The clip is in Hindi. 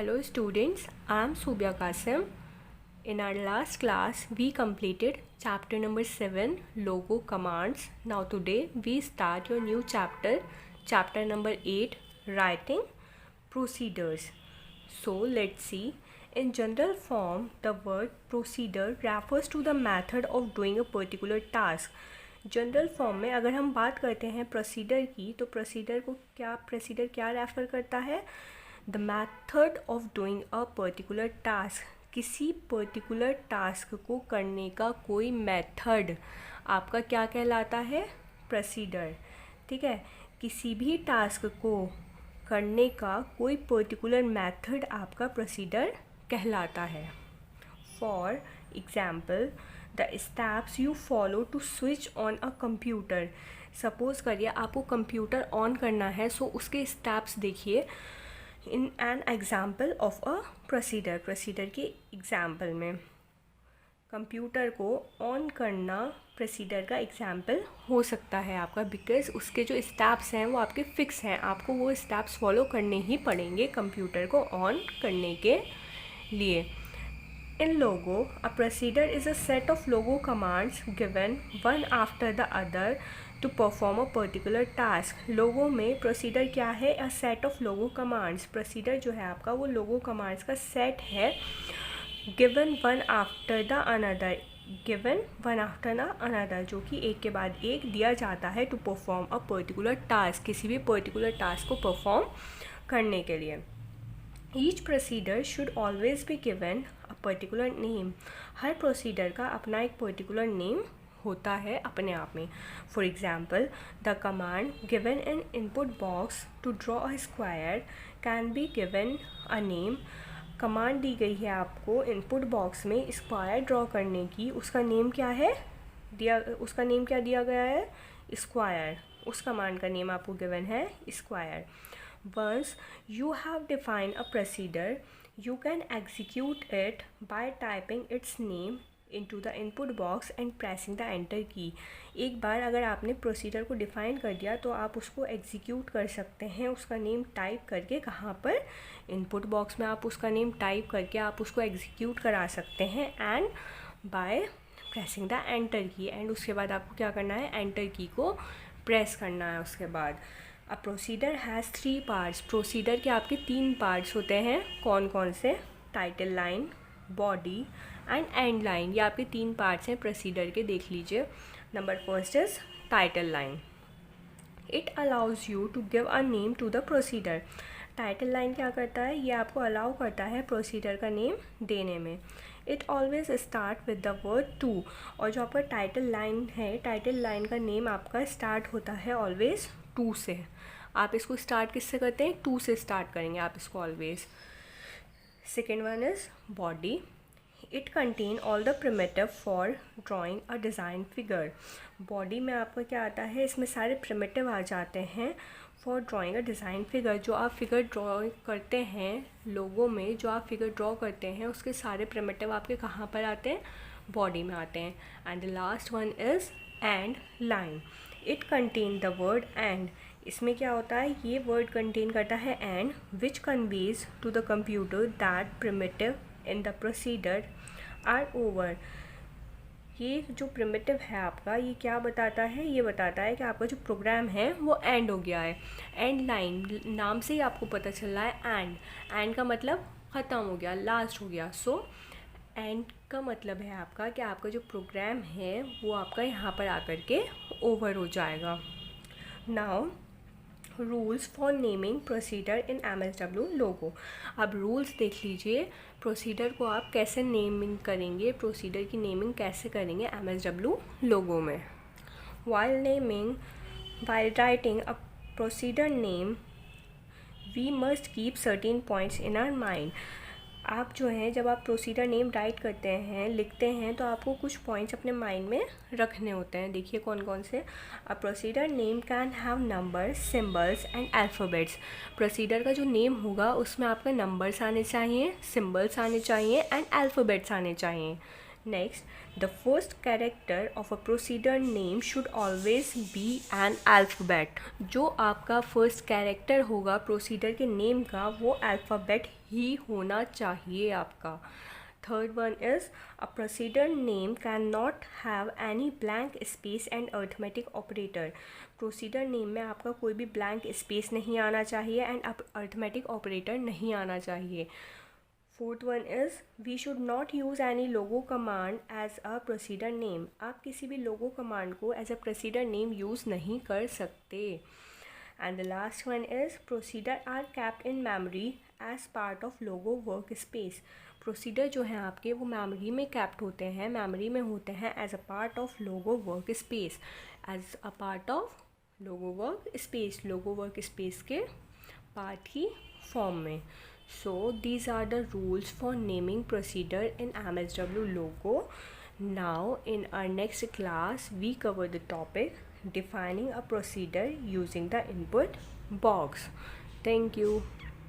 Hello students, I am Subya Qasim. In our last class, we completed chapter number 7, Logo Commands. Now today, we start your new chapter, chapter number 8, Writing Procedures. So let's see. In general form, the word procedure refers to the method of doing a particular task. General form में अगर हम बात करते हैं प्रोसीडर की, तो प्रोसीडर क्या रेफ़र करता है? The method of doing a particular task, किसी पर्टिकुलर टास्क को करने का कोई मेथड आपका क्या कहलाता है? प्रोसीडर. ठीक है, किसी भी टास्क को करने का कोई पर्टिकुलर मेथड आपका प्रोसीडर कहलाता है. For example, the steps you follow to switch on a computer. Suppose करिए आपको कंप्यूटर ऑन करना है, सो उसके स्टेप्स देखिए in an example of a procedure के एग्ज़ाम्पल में. कंप्यूटर को ऑन करना प्रोसीडर का एग्ज़ाम्पल हो सकता है आपका, बिकॉज़ उसके जो स्टेप्स हैं वो आपके फिक्स हैं, आपको वो स्टेप्स फॉलो करने ही पड़ेंगे कंप्यूटर को ऑन करने के लिए. In logo, a procedure is a set of logo commands given one after the other to perform a particular task. logo में procedure क्या है? A set of logo commands. procedure जो है आपका वो logo commands का set है, given one after the another. given one after the another, जो कि एक के बाद एक दिया जाता है to perform a particular task, किसी भी particular task को perform करने के लिए. Each procedure should always be given a particular name. Her procedure का अपना एक particular name होता है अपने आप में. For example, the command given in input box to draw a square can be given a name. Command दी गई है आपको इनपुट बॉक्स में स्क्वायर ड्रॉ करने की, उसका नेम क्या है? उसका नेम क्या दिया गया है? स्क्वायर. उस कमांड का नेम आपको गिवन है square. Once you have defined a procedure, you can execute it by typing its name into the input box and pressing the enter key. एक बार अगर आपने प्रोसीडर को डिफ़ाइन कर दिया तो आप उसको एग्जीक्यूट कर सकते हैं, उसका नेम टाइप करके. कहाँ पर? इनपुट बॉक्स में आप उसका नेम टाइप करके आप उसको एग्जीक्यूट करा सकते हैं, and by pressing the enter की. एंड उसके बाद आपको क्या करना है? एंटर की को प्रेस करना है. उसके बाद a procedure has 3 parts. Procedure के आपके 3 पार्ट्स होते हैं. कौन कौन से? Title line, body and end line. ये आपके 3 पार्ट्स हैं प्रोसीडर के, देख लीजिए. Number first is title line. It allows you to give a name to the procedure. Title line क्या करता है? ये आपको अलाउ करता है प्रोसीडर का नेम देने में. It always start with the word to. और जो आपका टाइटल लाइन है, टाइटल लाइन का नेम आपका स्टार्ट होता है ऑलवेज टू से. आप इसको स्टार्ट किससे करते हैं? टू से स्टार्ट करेंगे आप इसको always. Second one is body. It contain all the primitive for drawing a design figure. Body में आपका क्या आता है? इसमें सारे प्रिमिटिव आ जाते हैं for drawing a design figure. जो आप फिगर ड्रॉ करते हैं लोगों में, जो आप फिगर ड्रॉ करते हैं उसके सारे प्रिमिटिव आपके कहाँ पर आते हैं? बॉडी में आते हैं. And the last one is end line. It contain the word end. इसमें क्या होता है? ये वर्ड कंटेन करता है and, which conveys to the computer that primitive in the procedure are over. ये जो प्रिमिटिव है आपका, ये क्या बताता है? ये बताता है कि आपका जो प्रोग्राम है वो एंड हो गया है. एंड लाइन नाम से ही आपको पता चल रहा है एंड. एंड का मतलब ख़त्म हो गया, लास्ट हो गया. सो एंड का मतलब है आपका कि आपका जो प्रोग्राम है वो आपका यहाँ पर आकर के ओवर हो जाएगा. Now rules for naming procedure in MSW लोगो. अब रूल्स देख लीजिए, प्रोसीडर को आप कैसे नेमिंग करेंगे, प्रोसीडर की नेमिंग कैसे करेंगे MSW लोगो में. While writing a procedure name, we must keep certain points in our mind. आप जो हैं, जब आप प्रोसीडर नेम राइट करते हैं, लिखते हैं, तो आपको कुछ पॉइंट्स अपने माइंड में रखने होते हैं. देखिए कौन कौन से. A procedure name can have numbers, symbols and alphabets. Procedure का जो नेम होगा उसमें आपका नंबर्स आने चाहिए, सिम्बल्स आने चाहिए एंड अल्फ़ाबेट्स आने चाहिए. Next, the first character of a procedure name should always be an alphabet. जो आपका फर्स्ट कैरेक्टर होगा प्रोसीडर के नेम का वो अल्फ़ाबेट ही होना चाहिए आपका. Third one is a procedure name cannot have any blank space and arithmetic operator. Procedure name में आपका कोई भी blank space नहीं आना चाहिए and arithmetic operator नहीं आना चाहिए. Fourth one is we should not use any logo command as a procedure name. आप किसी भी logo command को as a procedure name use नहीं कर सकते. And the last one is procedure are kept in memory as part of logo workspace. Procedure जो हैं आपके वो मेमोरी में कैप्ट होते हैं, मेमोरी में होते हैं as a part of Logo work space, as a part of Logo work space, Logo work space के पार्ट ही फॉर्म में. So these are the rules for naming procedure in MSW Logo. Now in our next class we cover the topic defining a procedure using the input box. Thank you.